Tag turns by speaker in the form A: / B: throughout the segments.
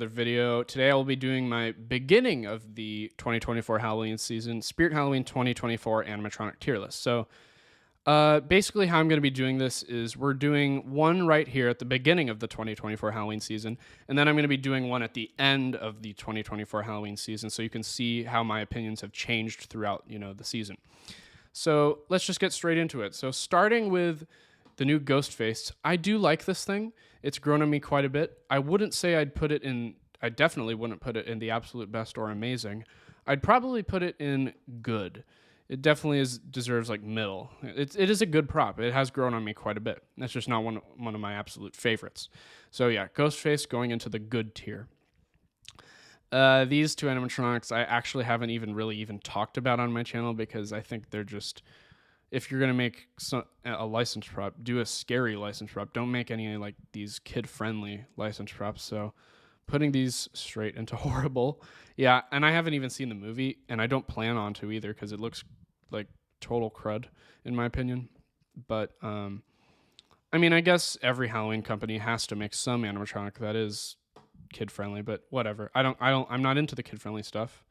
A: the video. Today I will be doing my beginning of the 2024 Halloween season, Spirit Halloween 2024 animatronic tier list. So basically how I'm going to be doing this is we're doing one right here at the beginning of the 2024 Halloween season, and then I'm going to be doing one at the end of the 2024 Halloween season, so you can see how my opinions have changed throughout, the season. So let's just get straight into it. So starting with the new Ghostface, I do like this thing. It's grown on me quite a bit. I wouldn't say I definitely wouldn't put it in the absolute best or amazing. I'd probably put it in good. It definitely deserves like middle. It is a good prop. It has grown on me quite a bit. That's just not one of my absolute favorites. So yeah, Ghostface going into the good tier. These two animatronics I actually haven't even talked about on my channel because I think they're just, if you're gonna make a license prop, do a scary license prop. Don't make any like these kid-friendly license props. So putting these straight into horrible. Yeah, and I haven't even seen the movie, and I don't plan on to either because it looks like total crud in my opinion. But I mean, I guess every Halloween company has to make some animatronic that is kid-friendly, but whatever. I'm not into the kid-friendly stuff,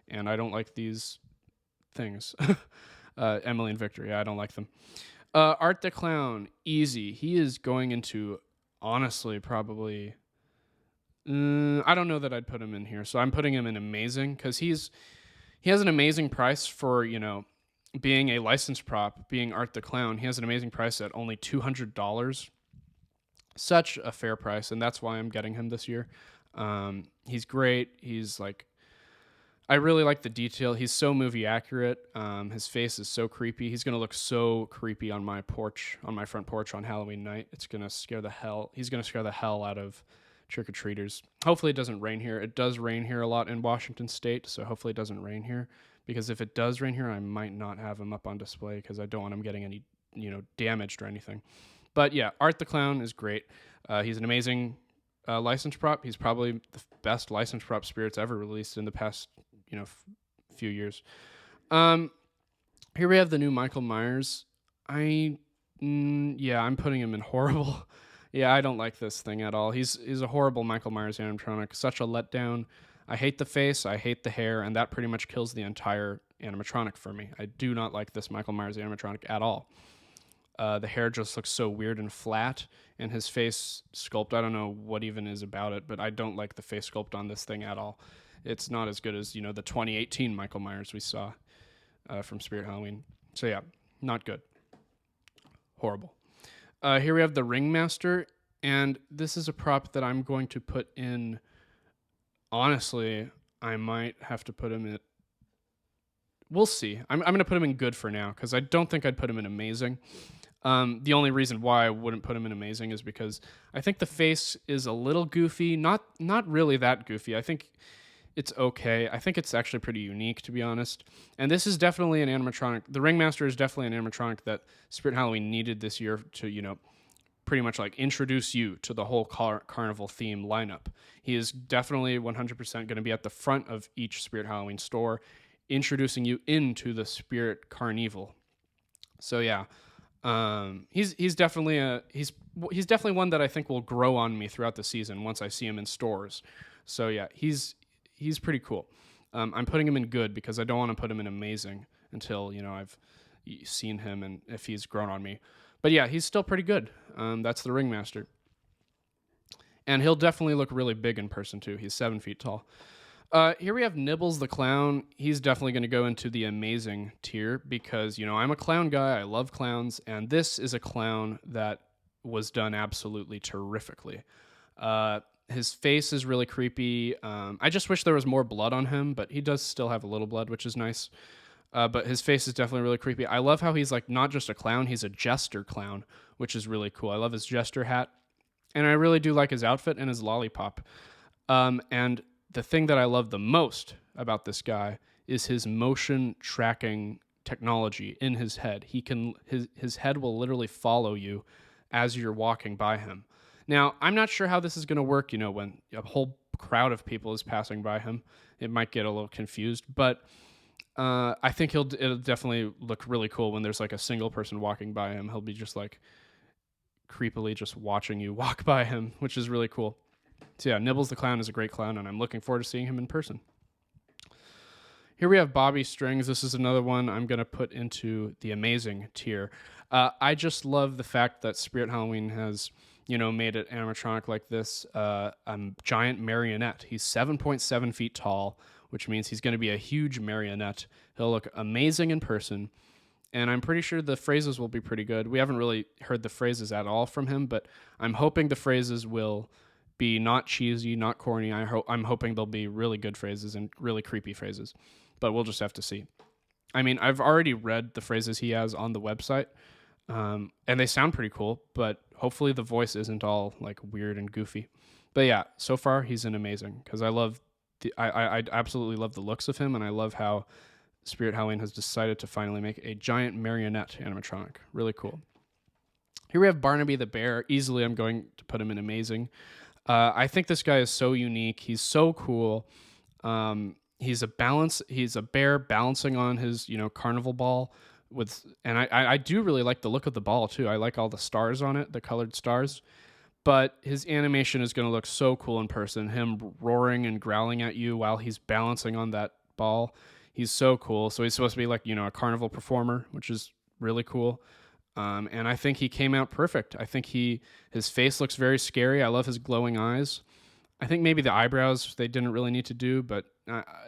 A: and I don't like these things. Emily and Victor, yeah, I don't like them. Art the Clown, easy. He is going into, honestly, probably, I don't know that I'd put him in here, so I'm putting him in amazing, because he has an amazing price for, being a licensed prop, being Art the Clown. He has an amazing price at only $200. Such a fair price, and that's why I'm getting him this year. He's great. He's like, I really like the detail. He's so movie accurate. His face is so creepy. He's gonna look so creepy on my porch, on my front porch on Halloween night. He's gonna scare the hell out of trick-or-treaters. Hopefully it doesn't rain here. It does rain here a lot in Washington State, so hopefully it doesn't rain here, because if it does rain here, I might not have him up on display because I don't want him getting any, damaged or anything. But yeah, Art the Clown is great. He's an amazing license prop. He's probably the best license prop Spirits ever released in the past, few years. Here we have the new Michael Myers. I'm putting him in horrible. Yeah, I don't like this thing at all. He's a horrible Michael Myers animatronic. Such a letdown. I hate the face. I hate the hair, and that pretty much kills the entire animatronic for me. I do not like this Michael Myers animatronic at all. The hair just looks so weird and flat, and his face sculpt, I don't know what even is about it, but I don't like the face sculpt on this thing at all. It's not as good as, the 2018 Michael Myers we saw from Spirit Halloween. So yeah, not good. Horrible. Here we have the Ringmaster, and this is a prop that I'm going to put in, honestly, I might have to put him in, we'll see. I'm going to put him in good for now, because I don't think I'd put him in amazing. The only reason why I wouldn't put him in amazing is because I think the face is a little goofy. Not really that goofy. I think it's okay. I think it's actually pretty unique, to be honest. And this is definitely an animatronic. The Ringmaster is definitely an animatronic that Spirit Halloween needed this year to, pretty much like introduce you to the whole carnival theme lineup. He is definitely 100% going to be at the front of each Spirit Halloween store, introducing you into the Spirit Carnival. So yeah. He's definitely one that I think will grow on me throughout the season once I see him in stores. So yeah, he's pretty cool. I'm putting him in good because I don't want to put him in amazing until I've seen him and if he's grown on me. But yeah, he's still pretty good. That's the Ringmaster, and he'll definitely look really big in person too. He's 7 feet tall. Here we have Nibbles the Clown. He's definitely going to go into the amazing tier because, I'm a clown guy. I love clowns. And this is a clown that was done absolutely terrifically. His face is really creepy. I just wish there was more blood on him, but he does still have a little blood, which is nice. But his face is definitely really creepy. I love how he's like not just a clown, he's a jester clown, which is really cool. I love his jester hat. And I really do like his outfit and his lollipop. And the thing that I love the most about this guy is his motion tracking technology in his head. His head will literally follow you as you're walking by him. Now, I'm not sure how this is going to work, when a whole crowd of people is passing by him. It might get a little confused, but I think it'll definitely look really cool when there's like a single person walking by him. He'll be just like creepily just watching you walk by him, which is really cool. So yeah, Nibbles the Clown is a great clown, and I'm looking forward to seeing him in person. Here we have Bobby Strings. This is another one I'm going to put into the amazing tier. I just love the fact that Spirit Halloween has, made it animatronic like this. A giant marionette. He's 7.7 feet tall, which means he's going to be a huge marionette. He'll look amazing in person, and I'm pretty sure the phrases will be pretty good. We haven't really heard the phrases at all from him, but I'm hoping the phrases will be not cheesy, not corny. I'm hoping they'll be really good phrases and really creepy phrases, but we'll just have to see. I mean, I've already read the phrases he has on the website, and they sound pretty cool, but hopefully the voice isn't all like weird and goofy. But yeah, so far he's an amazing, because I absolutely love the looks of him, and I love how Spirit Halloween has decided to finally make a giant marionette animatronic. Really cool. Here we have Barnaby the bear. Easily, I'm going to put him in amazing. I think this guy is so unique. He's so cool. He's a bear balancing on his, carnival ball and I do really like the look of the ball too. I like all the stars on it, the colored stars. But his animation is going to look so cool in person. Him roaring and growling at you while he's balancing on that ball. He's so cool. So he's supposed to be like, a carnival performer, which is really cool. And I think he came out perfect. I think his face looks very scary. I love his glowing eyes. I think maybe the eyebrows they didn't really need to do, but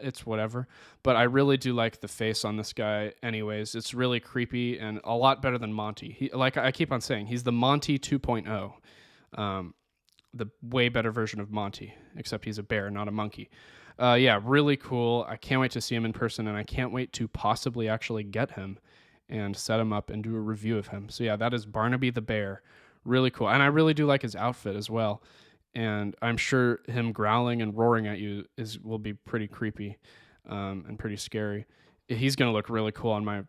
A: it's whatever. But I really do like the face on this guy anyways. It's really creepy and a lot better than Monty. Like I keep on saying, he's the Monty 2.0. The way better version of Monty, except he's a bear, not a monkey. Yeah, really cool. I can't wait to see him in person, and I can't wait to possibly actually get him and set him up and do a review of him. So yeah, that is Barnaby the bear. Really cool. And I really do like his outfit as well. And I'm sure him growling and roaring at you will be pretty creepy and pretty scary. He's going to look really cool on my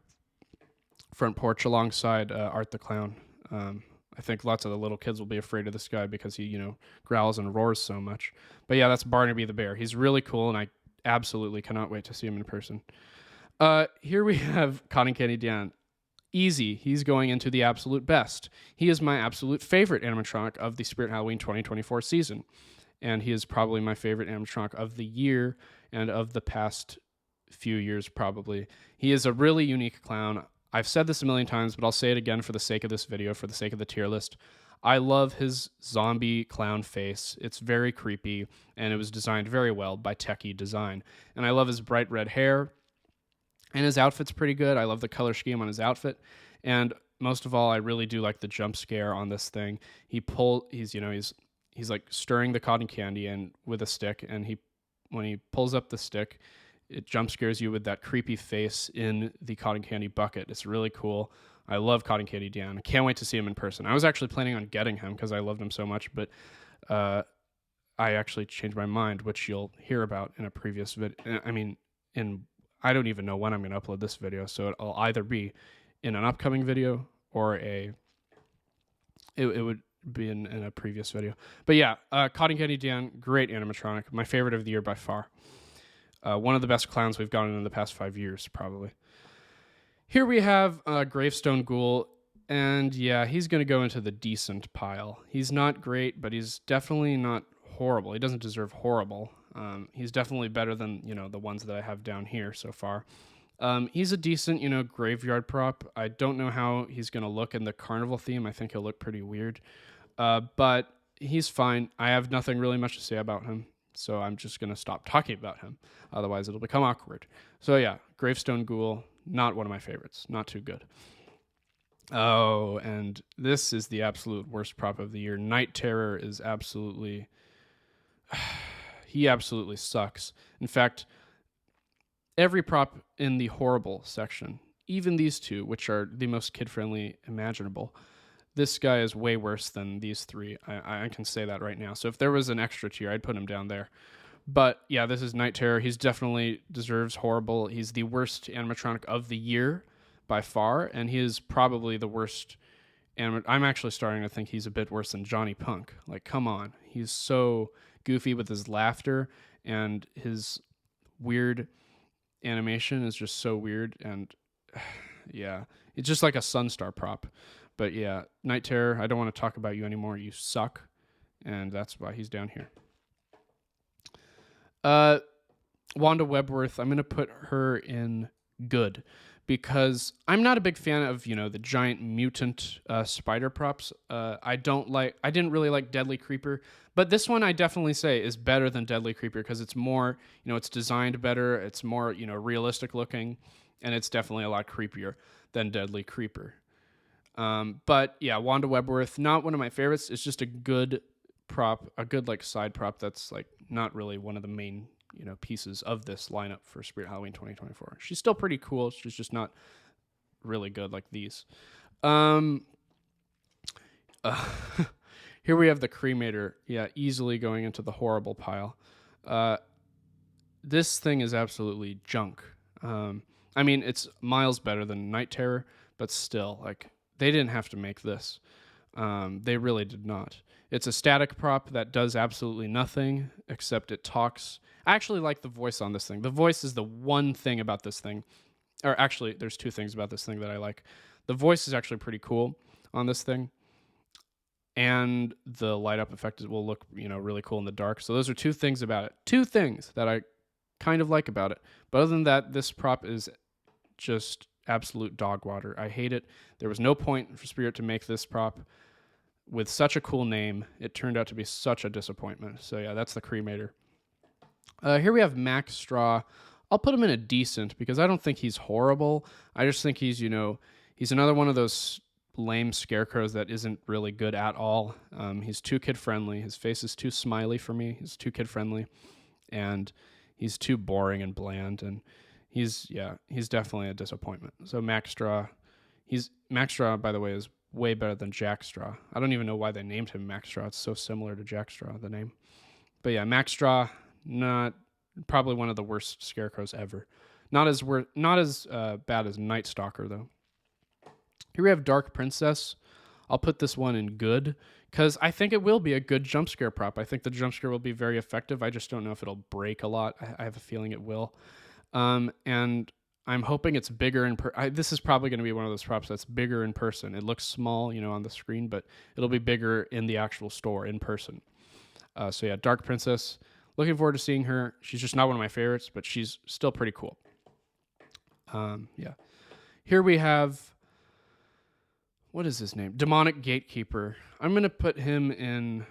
A: front porch alongside Art the Clown. I think lots of the little kids will be afraid of this guy because he, growls and roars so much. But yeah, that's Barnaby the bear. He's really cool, and I absolutely cannot wait to see him in person. Here we have Cotton Candy Dan. Easy. He's going into the absolute best. He is my absolute favorite animatronic of the Spirit Halloween 2024 season. And he is probably my favorite animatronic of the year and of the past few years, probably. He is a really unique clown. I've said this a million times, but I'll say it again for the sake of this video, for the sake of the tier list. I love his zombie clown face. It's very creepy, and it was designed very well by Techie Design. And I love his bright red hair. And his outfit's pretty good. I love the color scheme on his outfit. And most of all, I really do like the jump scare on this thing. He's like stirring the cotton candy and with a stick, and when he pulls up the stick, it jump scares you with that creepy face in the cotton candy bucket. It's really cool. I love Cotton Candy Dan. I can't wait to see him in person. I was actually planning on getting him because I loved him so much, but I actually changed my mind, which you'll hear about in a previous video. I don't even know when I'm going to upload this video, so it'll either be in an upcoming video or it would be in a previous video. But yeah, Cotton Candy Dan, great animatronic. My favorite of the year by far. One of the best clowns we've gotten in the past 5 years, probably. Here we have Gravestone Ghoul, and yeah, he's going to go into the decent pile. He's not great, but he's definitely not horrible. He doesn't deserve horrible. He's definitely better than, the ones that I have down here so far. He's a decent, graveyard prop. I don't know how he's going to look in the carnival theme. I think he'll look pretty weird. But he's fine. I have nothing really much to say about him, so I'm just going to stop talking about him. Otherwise, it'll become awkward. So yeah, Gravestone Ghoul, not one of my favorites. Not too good. Oh, and this is the absolute worst prop of the year. Night Terror is absolutely... he absolutely sucks. In fact, every prop in the horrible section, even these two, which are the most kid-friendly imaginable, this guy is way worse than these three. I can say that right now. So if there was an extra tier, I'd put him down there. But yeah, this is Night Terror. He's definitely deserves horrible. He's the worst animatronic of the year by far, and he is probably the worst. I'm actually starting to think he's a bit worse than Johnny Punk. Like, come on. He's so goofy with his laughter, and his weird animation is just so weird. And yeah, it's just like a Sunstar prop. But yeah, Night Terror, I don't want to talk about you anymore. You suck. And that's why he's down here. Uh, Wanda Webworth, I'm going to put her in good because I'm not a big fan of, the giant mutant spider props. I didn't really like Deadly Creeper, but this one I definitely say is better than Deadly Creeper because it's more, it's designed better, it's more, realistic looking, and it's definitely a lot creepier than Deadly Creeper. But yeah, Wanda Webworth, not one of my favorites. It's just a good prop, a good like side prop that's like not really one of the main pieces of this lineup for Spirit Halloween 2024. She's still pretty cool. She's just not really good like these. Uh, Here we have the Cremator. Yeah, easily going into the horrible pile. This thing is absolutely junk. I mean, it's miles better than Night Terror, but still, like, they didn't have to make this. They really did not. It's a static prop that does absolutely nothing except it talks. I actually like the voice on this thing. The voice is the one thing about this thing. Or actually, there's two things about this thing that I like. The voice is actually pretty cool on this thing. And the light up effect will look, really cool in the dark. So those are two things about it. Two things that I kind of like about it. But other than that, this prop is just absolute dog water. I hate it. There was no point for Spirit to make this prop with such a cool name. It turned out to be such a disappointment. So yeah, that's the Cremator. Here we have Max Straw. I'll put him in a decent because I don't think he's horrible. I just think he's, he's another one of those lame scarecrows that isn't really good at all. He's too kid friendly. His face is too smiley for me. He's too kid friendly, and he's too boring and bland. And he's definitely a disappointment. So Max Straw, by the way, is way better than Jack Straw. I don't even know why they named him Max Straw. It's so similar to Jack Straw, the name. But yeah, Max Straw, not probably one of the worst scarecrows ever. Not as bad as Night Stalker though. Here we have Dark Princess. I'll put this one in good because I think it will be a good jump scare prop. I think the jump scare will be very effective. I just don't know if it'll break a lot. I have a feeling it will. And I'm hoping it's bigger in this is probably going to be one of those props that's bigger in person. It looks small, on the screen, but it'll be bigger in the actual store in person. So yeah, Dark Princess. Looking forward to seeing her. She's just not one of my favorites, but she's still pretty cool. Yeah. Here we have, what is his name? Demonic Gatekeeper. I'm going to put him in,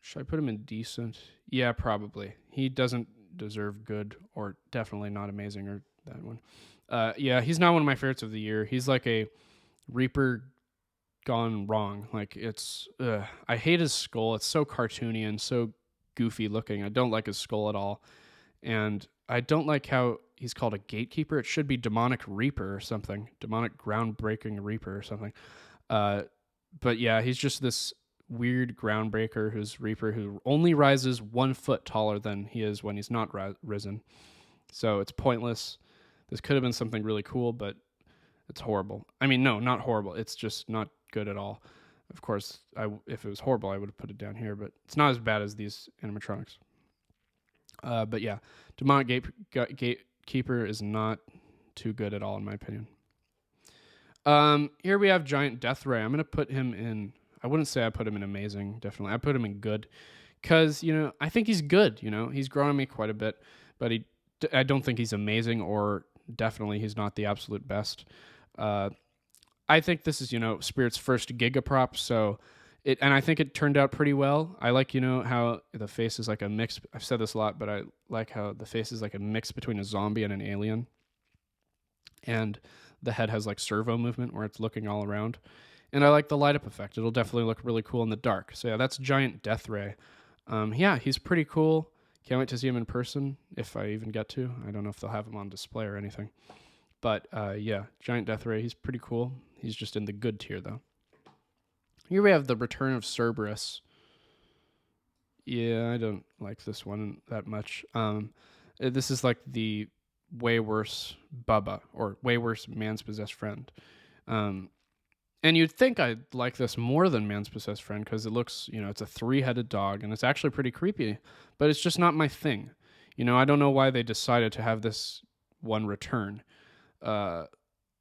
A: should I put him in decent? Yeah, probably. He doesn't deserve good or definitely not amazing or that one. Yeah, he's not one of my favorites of the year. He's like a Reaper gone wrong. Like I hate his skull. It's so cartoony and so goofy looking. I don't like his skull at all. And I don't like how he's called a gatekeeper. It should be Demonic Reaper or something. Demonic Groundbreaking Reaper or something. But yeah, he's just this weird groundbreaker who's Reaper who only rises 1 foot taller than he is when he's not risen. So it's pointless. This could have been something really cool, but it's horrible. I mean, no, not horrible. It's just not good at all. Of course, if it was horrible, I would have put it down here, but it's not as bad as these animatronics. But yeah, Demonic Gatekeeper is not too good at all, in my opinion. Here we have Giant Death Ray. I'm going to put him in, I wouldn't say I put him in amazing, definitely. I put him in good because, I think he's good. He's grown on me quite a bit, but I don't think he's amazing, or definitely he's not the absolute best. I think this is, Spirit's first Giga prop, and I think it turned out pretty well. I like, how the face is like a mix. I've said this a lot, but I like how the face is like a mix between a zombie and an alien. And the head has like servo movement where it's looking all around. And I like the light up effect. It'll definitely look really cool in the dark. So yeah, that's Giant Death Ray. Yeah, he's pretty cool. Can't wait to see him in person, if I even get to. I don't know if they'll have him on display or anything. But yeah, Giant Death Ray, he's pretty cool. He's just in the good tier, though. Here we have the Return of Cerberus. Yeah, I don't like this one that much. This is like the way worse Bubba, or way worse Man's Possessed Friend. And you'd think I'd like this more than Man's Possessed Friend because it looks, it's a 3-headed dog and it's actually pretty creepy, but it's just not my thing. I don't know why they decided to have this one return.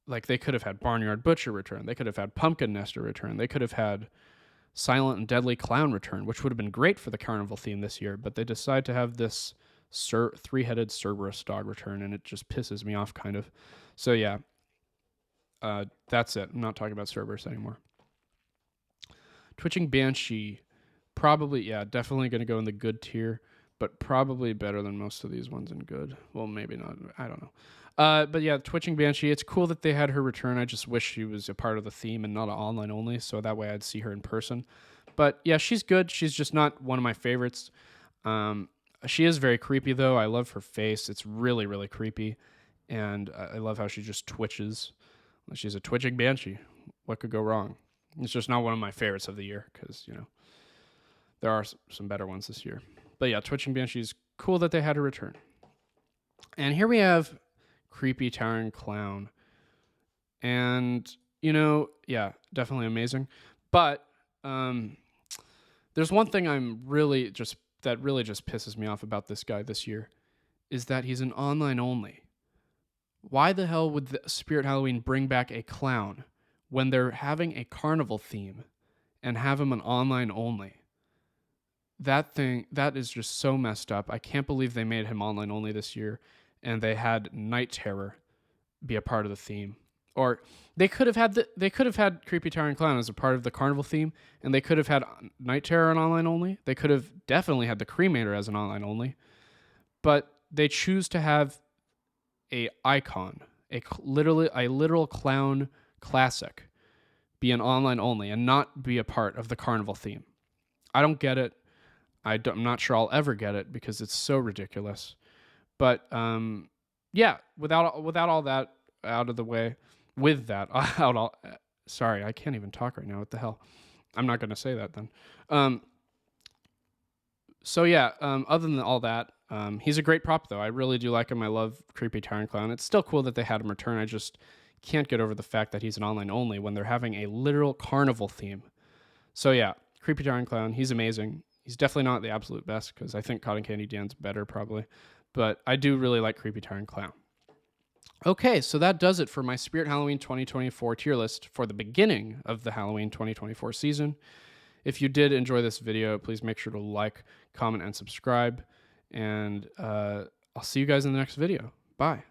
A: Like they could have had Barnyard Butcher return. They could have had Pumpkin Nester return. They could have had Silent and Deadly Clown return, which would have been great for the carnival theme this year, but they decide to have this three-headed Cerberus dog return, and it just pisses me off kind of. So yeah, that's it. I'm not talking about Cerberus anymore. Twitching Banshee, probably, yeah, definitely going to go in the good tier, but probably better than most of these ones in good. Well, maybe not. I don't know. But yeah, Twitching Banshee, it's cool that they had her return. I just wish she was a part of the theme and not online only, so that way I'd see her in person. But yeah, she's good. She's just not one of my favorites. She is very creepy, though. I love her face. It's really, really creepy. And I love how she just twitches. She's a twitching Banshee. What could go wrong? It's just not one of my favorites of the year because, you know, there are some better ones this year. But yeah, Twitching Banshee is cool that they had a return. And here we have Creepy Towering Clown. And, you know, yeah, definitely amazing. But there's one thing that really just pisses me off about this guy this year is that he's an online only. Why the hell would the Spirit Halloween bring back a clown when they're having a carnival theme and have him an online only? That is just so messed up. I can't believe they made him online only this year and they had Night Terror be a part of the theme. Or they could have had Creepy Towering Clown as a part of the carnival theme, and they could have had Night Terror an online only. They could have definitely had the Cremator as an online only. But they choose to have a icon, literally a literal clown classic, be an online only and not be a part of the carnival theme. I don't get it. I'm not sure I'll ever get it because it's so ridiculous. But yeah, without all that out of the way, sorry, I can't even talk right now. What the hell? I'm not going to say that then. So yeah, other than all that, he's a great prop though. I really do like him. I love Creepy Towering Clown. It's still cool that they had him return. I just can't get over the fact that he's an online only when they're having a literal carnival theme. So yeah, Creepy Towering Clown, he's amazing. He's definitely not the absolute best because I think Cotton Candy Dan's better probably. But I do really like Creepy Towering Clown. Okay, so that does it for my Spirit Halloween 2024 tier list for the beginning of the Halloween 2024 season. If you did enjoy this video, please make sure to like, comment, and subscribe. And I'll see you guys in the next video. Bye.